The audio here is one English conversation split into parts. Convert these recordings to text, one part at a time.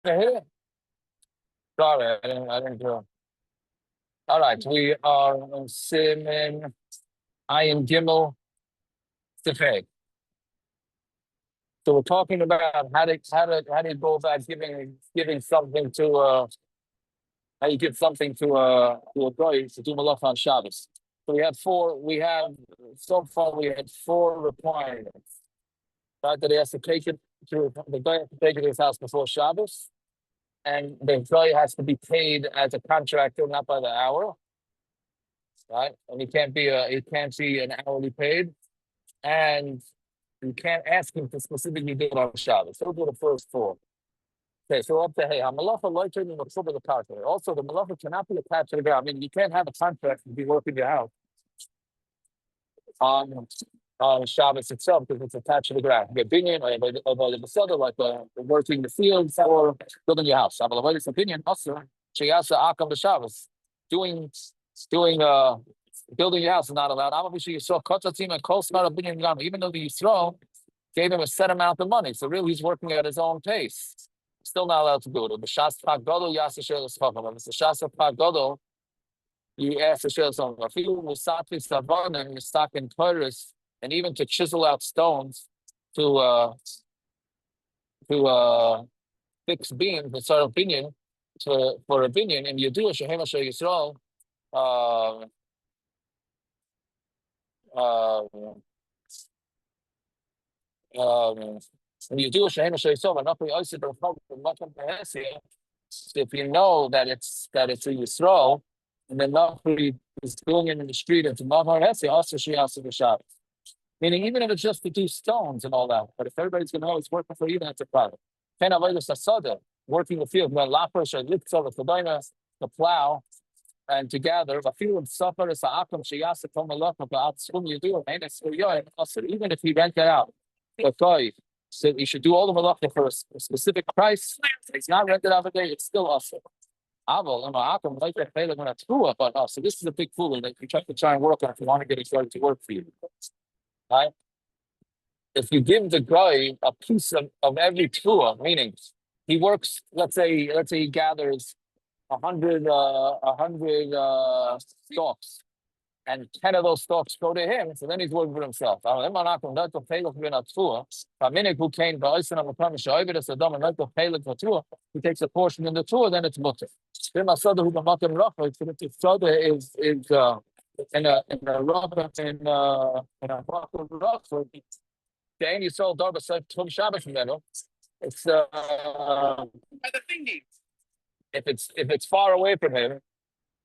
Sorry, I didn't do. All right, we are on Simin Ayin Gimel Sifeg. So we're talking about how do you go about giving something to how you give something to a guy to do malach on Shabbos. So so far we had four requirements. Right, that he has to take it to the guy has to take it to his house before Shabbos, and the guy has to be paid as a contractor, not by the hour. Right, and he can't be an hourly paid, and you can't ask him to specifically do it on Shabbos. So we'll do the first four. Okay, so up to hey, malacha loiter in the the contract. Also, the malacha cannot be attached to the ground. I mean, you can't have a contract to be working your house on Shabbos itself because it's attached to the ground. The opinion or by the Masada, like working the fields or building your house. Abalavi's opinion also, Sheyasa Akam the Shabbos. Doing building your house is not allowed. Obviously, you saw Kotzatim and Kol Smart opinion, even though the Yisrael gave him a set amount of money. So really he's working at his own pace. Still not allowed to do it. The Shas Pagodol Yasasher L'Schacham. If it's the Shas Pagodol, you ask the Shas on a few Musatri Savan and you stock in Torahs, and even to chisel out stones to fix beams, the sort of opinion for a binyan, and you do a Shehem Asher Yisrael. When you do a Shehem Asher Yisrael, if you know that it's a Yisrael, and then Nachri is doing it in the street, it's Mahar Hesi, also she has to shop. Meaning, even if it's just to do stones and all that, but if everybody's going to know it's working for you, that's a problem. Working the field, the plow, and together, even if he rent it out, so you should do all the malacha for a specific price. It's not rented out a day, it's still awesome. So this is a big fool that you try and work on if you want to get it started to work for you. Right? If you give the guy a piece of every tour, meaning he works, let's say he gathers 100 stalks, and 10 of those stalks go to him, so then he's working for himself. He takes a portion in the tour, then it's mutter. If in a you sold Darba Tum Shabbos from there, it's if it's far away from him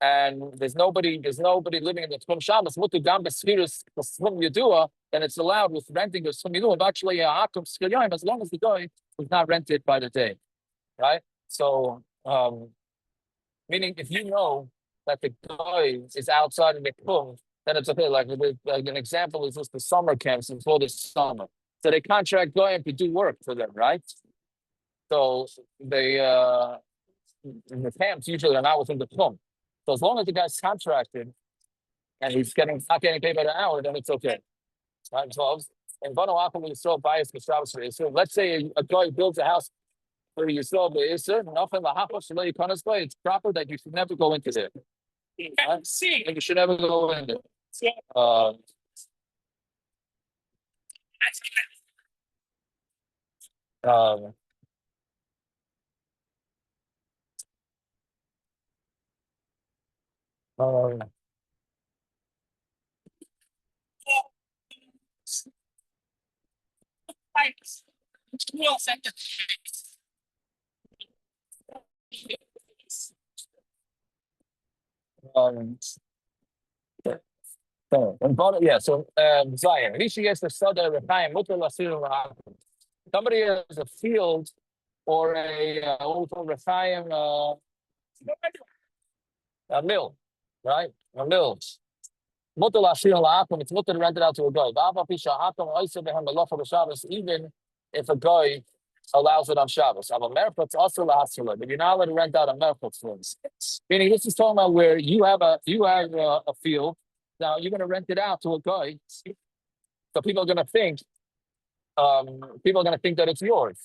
and there's nobody living in the Tum Shabbos, Mutu Gam Besvirus Swim Yadua, then it's allowed with renting the Swim Yadua, actually Akum Skilyam, as long as the guy was not rented by the day. Right? So meaning if you know that the guy is outside of the Tum, then it's okay. Like an example is just the summer camps before the summer. So they contract going to do work for them, right? So they in the camps usually are not within the Tum. So as long as the guy's contracted and he's not getting paid by the hour, then it's okay. Right? So and when you bias for Shabbos for Yisrael, let's say a guy builds a house for Yisrael by Yisrael, it's proper that you should never go into there. Right? You should never go in there. So Zion. At least she gets the Sada Repayim, somebody has a field or a mill, right? A mill. It's mutter rented out to a guy. Even if a guy allows it on Shabbos. But you're not allowed to rent out a merchot for instance. Meaning this is talking about where you have a field. Now you're going to rent it out to a guy. So people are going to think that it's yours.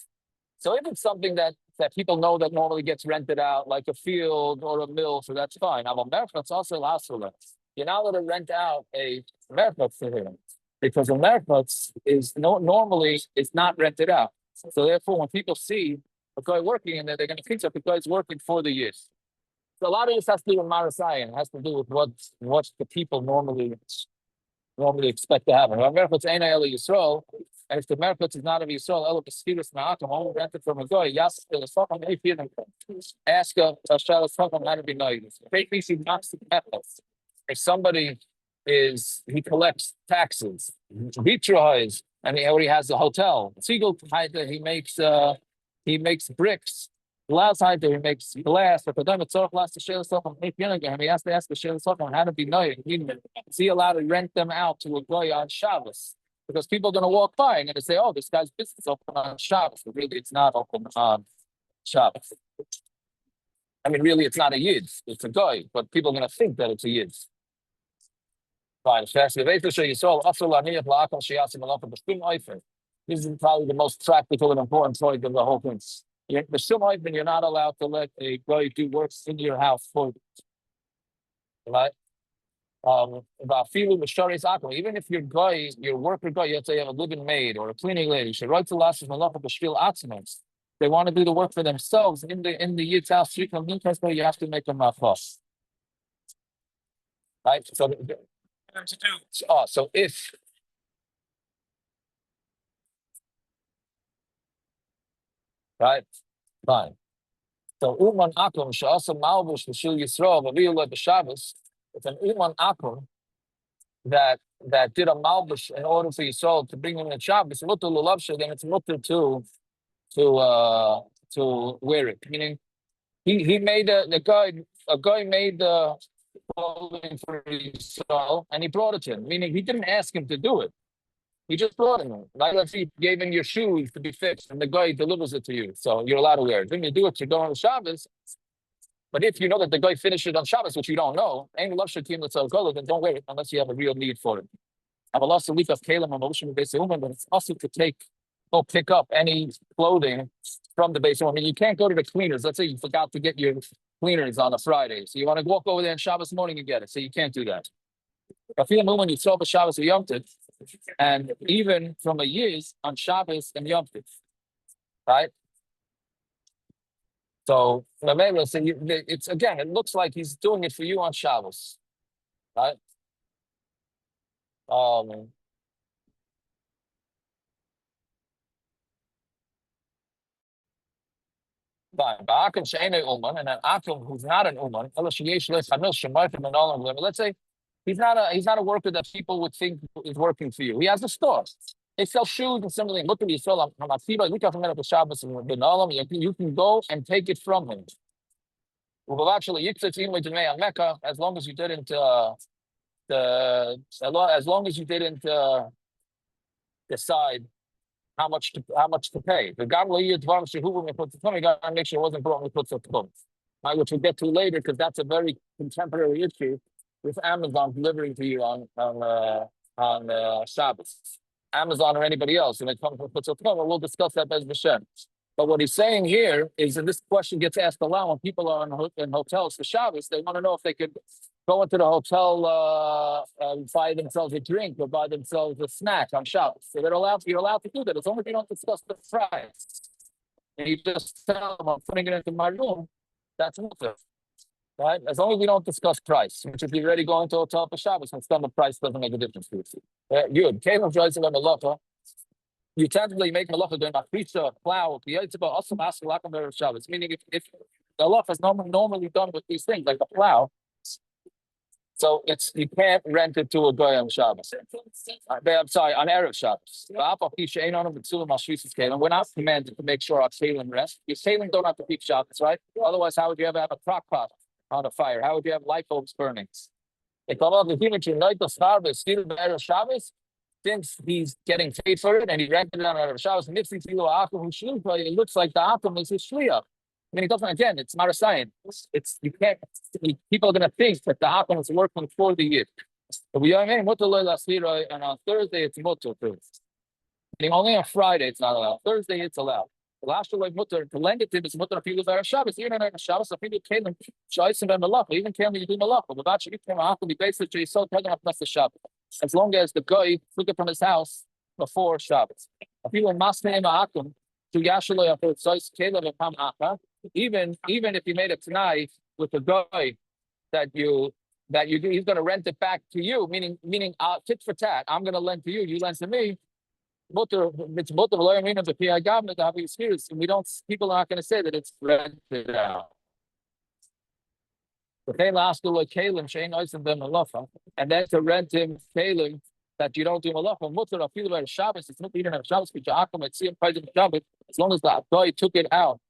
So if it's something that that people know that normally gets rented out, like a field or a mill, so that's fine. Now, merchat's also lasula. You're not allowed to rent out a merchat for him because a merchat is normally is not rented out. So therefore, when people see a guy working in there, they're going to think that the guy's working for the years. So a lot of this has to do with Marasayan. It has to do with what the people normally expect to happen. Merchat's ain't Eli Yisrael, and if the merchat's is not of Yisrael, Elo B'Skiris Ma'akim, only rented from a guy. Yas Telesacham Eifinim. Ask a Telesacham how to be nice. If somebody he collects taxes, he tries, and he already has a hotel. Siegel he makes bricks. Last night he makes glass, but the time it's so last to share something. He has to ask the share something how to be nice. Is he allowed to rent them out to a guy on Shabbos? Because people are going to walk by and going to say, "Oh, this guy's business is open on Shabbos." But really, it's not open on Shabbos. I mean, really, it's not a yid; it's a guy. But people are going to think that it's a yid. Fine. This is probably the most practical and important point of the whole thing. You're not allowed to let a guy do works in your house for you. Right? Even if your worker guy, let's say you have a living maid or a cleaning lady, should write to last they want to do the work for themselves in the yid's house. You have to make them a fuss. Right? So if right, fine. So Uman Akum Shasa Malbush B'Shil Yisrael V'Viyuleh B'Shabbos. It's an Uman Akum that did a Malbush in order for Yisrael to bring him in Shabbos. Mutter Lulavsha, then it's mutter to wear it. Meaning he made a guy made the clothing for Yisrael and he brought it to him. Meaning he didn't ask him to do it. He just brought him. Like let's say he gave him your shoes to be fixed, and the guy delivers it to you, so you're allowed to wear it. When you do it, you're going on Shabbos. But if you know that the guy finished it on Shabbos, which you don't know, then don't wear it unless you have a real need for it. I have a loss of leaf of Kalim and Moshe base woman, but it's also to go pick up any clothing from the base. I mean, you can't go to the cleaners. Let's say you forgot to get your cleaners on a Friday, so you want to walk over there on Shabbos morning and get it. So you can't do that. If you when you saw the Shabbos or Yom Tov, and even from a year's on Shabbos and Yom Tov, right? So it's again, it looks like he's doing it for you on Shabbos, right? Fine. But Akum she'enei uman, and an Akum who's not an uman, let's say he's not a worker that people would think is working for you. He has a store. They sell shoes and something. Look at you, you can go and take it from him. Well, actually, as long as you didn't decide how much to pay. The you got to make sure it wasn't brought right, which we'll get to later because that's a very contemporary issue with Amazon delivering to you on Shabbos. Amazon or anybody else, and it comes with we'll discuss that as Hashem. But what he's saying here is, and this question gets asked a lot when people are in hotels for Shabbos, they want to know if they could go into the hotel and buy themselves a drink or buy themselves a snack on Shabbos. So you're allowed to do that as long as you don't discuss the price. And you just tell them, I'm putting it into my room, that's mutter. Right? As long as we don't discuss price, which if you're already going to a hotel for Shabbos, and the price doesn't make a difference to you. Good. You tentatively make malacha during a plow, Shabbos. Meaning if the malacha is normally done with these things, like the plow, so you can't rent it to a guy on Shabbos. I'm sorry, on Erev Shabbos. We're not commanded to make sure our sailing rest. Your sailing don't have to keep Shabbos, right? Otherwise, how would you ever have a crock pot on a fire? How would you have light bulbs burning? Since he's getting paid for it and he rented it on Erev Shabbos, it looks like the Akum is his shliach. I mean, it doesn't, again, it's not a science. People are going to think that the Akum is working for the Yid. And on Thursday, it's mutter too. Only on Friday, it's not allowed. Thursday, it's allowed. Last like mutter to lend it to him is mutter people that are Shabbos. Even on Shabbos, if people came and Shabbos and Malach, even came you do Malach. But about you came out to be basically so taking up the Shabbos. As long as the guy took it from his house before Shabbos. If people must name a Akum to Yashalo for Zois Caleb and Pam Aka, even if you made it tonight with the guy that you do, he's going to rent it back to you, meaning tit for tat. I'm going to lend to you, you lend to me. It's mutter learning of the PI government of these spirits, and we don't. People are not going to say that it's rented out. But they last to like Kalim, Shane Eisen ben Malacha, and then to rent him Kalim that you don't do Malacha. Mutter of people about Shabbos. It's not even a Shabbos. But Akum at see him present Shabbos as long as the guy took it out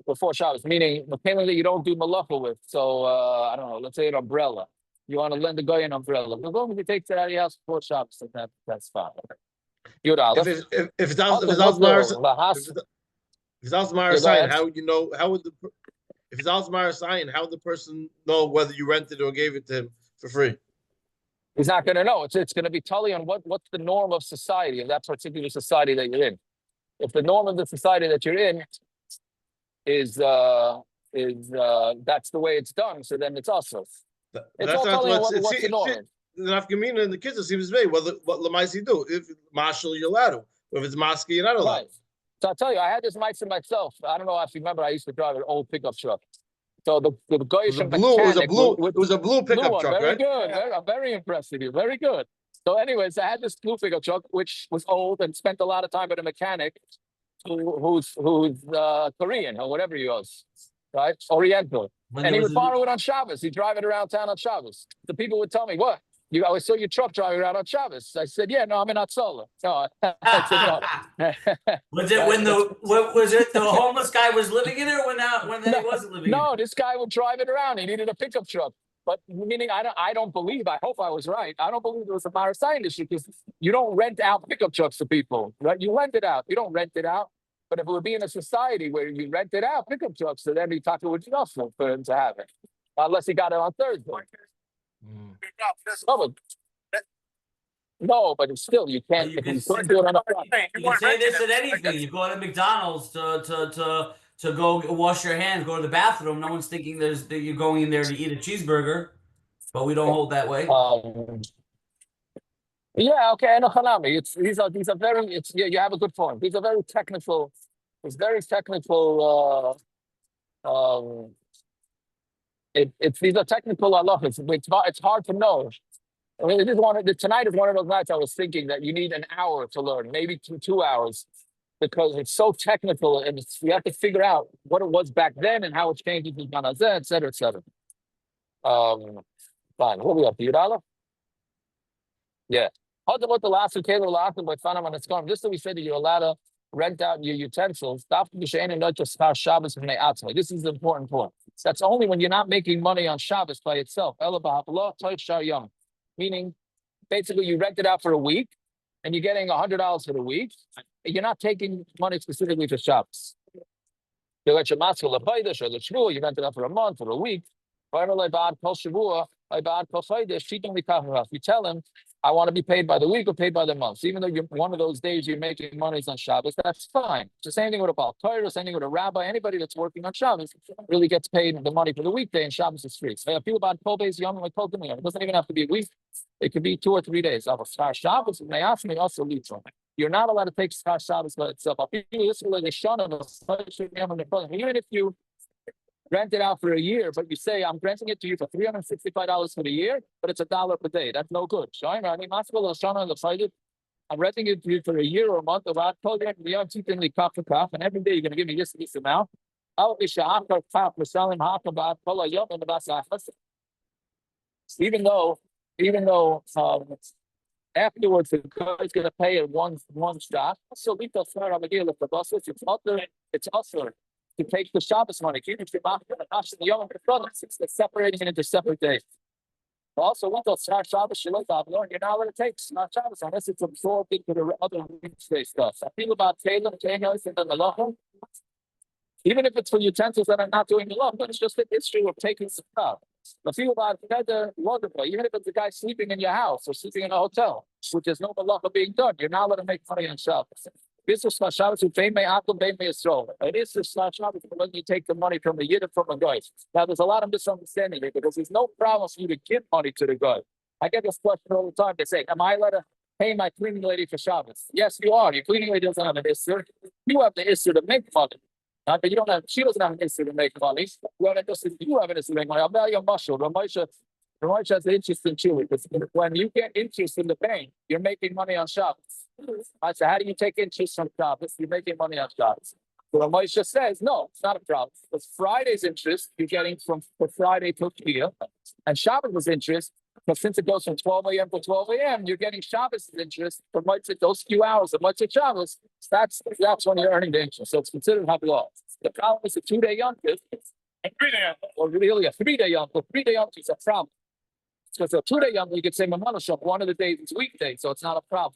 before Shabbos, meaning the Kalim that you don't do Malacha with. So I don't know. Let's say an umbrella. You want to lend the guy an umbrella. As long as he takes it out of your house before Shabbos, that's fine. If it's Alzheimer's sign, how would you know? How would if it's Alzheimer's sign, how would the person know whether you rented or gave it to him for free? He's not going to know. It's going to be totally on what's the norm of society of that particular society that you're in. If the norm of the society that you're in is that's the way it's done, so then it's also. It's all totally on what's the norm. The nafkamina and the kids seems to be what Lamaisi do. If marshal you're allowed to, or if it's mosque you're not allowed. Right. So I'll tell you, I had this mitzvah myself. I don't know if you remember. I used to drive an old pickup truck. So the guy it was a blue pickup truck, very right? Good. Yeah. I'm very impressed with you. Very good. So, anyways, I had this blue pickup truck which was old and spent a lot of time with a mechanic who's Korean or whatever he was, right? Oriental. And he would borrow it on Shabbos. He'd drive it around town on Shabbos. The people would tell me, what? I saw your truck driving around on Shabbos. I said, yeah, no, I'm in Atzola. No, I said, no. Was it when the homeless guy was living in it, or when he wasn't living in it? No, this guy would drive it around. He needed a pickup truck. But meaning, I don't believe, I hope I was right. I don't believe there was a Marasai industry because you don't rent out pickup trucks to people, right? You rent it out. You don't rent it out. But if it would be in a society where you rent it out, pickup trucks, so then he talked to Justin for him to have it. Unless he got it on Thursday. No, but still, you can't. You can say this at anything. You go to McDonald's to go wash your hands, go to the bathroom. No one's thinking that you're going in there to eat a cheeseburger, but we don't hold that way. Yeah, okay, no, these are very. You have a good point. These are very technical. It's very technical. These are technical halachas. It's hard to know. I mean, tonight is one of those nights I was thinking that you need an hour to learn, maybe 2 hours, because it's so technical and you have to figure out what it was back then and how it changes in Ganazeh, et cetera, et cetera. Fine. What are we up to? Yudala? Yeah. How about the last Kayla Lakim by Fanam and its garm? Just so we said that you're allowed to rent out your utensils. This is the important point. That's only when you're not making money on Shabbos by itself. Meaning, basically, you rent it out for a week, and you're getting $100 for the week. You're not taking money specifically for Shabbos. You let your matzah lepayish or the you rent it out for a month or a week. You tell him, I want to be paid by the week or paid by the month. So even though one of those days you're making money on Shabbos, that's fine. It's the same thing with a Baal Torah, same thing with a rabbi. Anybody that's working on Shabbos really gets paid the money for the weekday, and Shabbos is free. So I feel about 12 days young, like it doesn't even have to be a week. It could be 2 or 3 days. Shabbos, and they ask me also lead from. You're not allowed to take Shabbos by itself. Even if you rent it out for a year, but you say, I'm renting it to you for $365 for the year, but it's $1 per day. That's no good. I'm renting it to you for a year or a month of our program, and every day you're going to give me this amount. Even though afterwards the guy's going to pay it one shot, so it's also to take the Shabbos money. It's separating it into separate days. Also, you're not allowed to take Shabbos unless it's absorbed into the other weekday stuff. I feel about Taylor, and then the Lachim. Even if it's for utensils that are not doing the Lachim, but it's just the history of taking the stuff. I feel about wonderful. Even if it's a guy sleeping in your house or sleeping in a hotel, which is no Malacha being done, you're not allowed to make money on Shabbos. This is Shabbos who pay me akum, pay me Yisrael. It is the Shabbos when you take the money from the Yidden from a guy. Now, there's a lot of misunderstanding here because there's no problem for you to give money to the guy. I get this question all the time. They say, am I allowed to pay my cleaning lady for Shabbos? Yes, you are. Your cleaning lady doesn't have an issur. You have the issur to make money. But you don't have, she doesn't have an issur to make money. You have an issur to make money. I'll tell you a mushroom. Ramosha has an interest in Chile because when you get interest in the bank, you're making money on Shabbos. So how do you take interest from Shabbos? You're making money on Shabbos. So Ramosha says, no, it's not a problem. Because Friday's interest you're getting from Friday till here, and Shabbos' interest, because since it goes from 12 a.m. to 12 a.m., you're getting Shabbos' interest for those few hours of Motzei Shabbos. That's when you're earning the interest. So it's considered halal. The problem is a 2-day yontif, or really a 3-day yontif. 3-day yontif is a problem. Because a 2-day yontif, you could say Mamanasham, one of the days is weekday, so it's not a problem.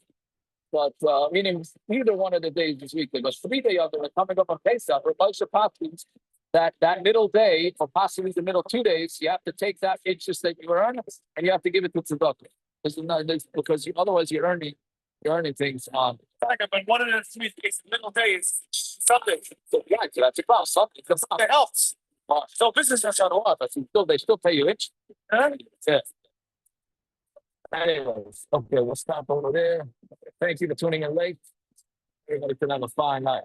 But meaning either one of the days is weekday. But 3-day yontif, coming up on Pesach, or Moshe Patkins, that middle day, or possibly the middle 2 days, you have to take that interest that you earn and you have to give it to tzedakah. Because otherwise you're earning things on. But one of the 3 days, the middle day is something. So, right, so that's a problem. Something that helps. so business is on what, but they still pay you interest. Yeah. Anyways, okay, we'll stop over there. Thank you for tuning in late. Everybody can have a fine night.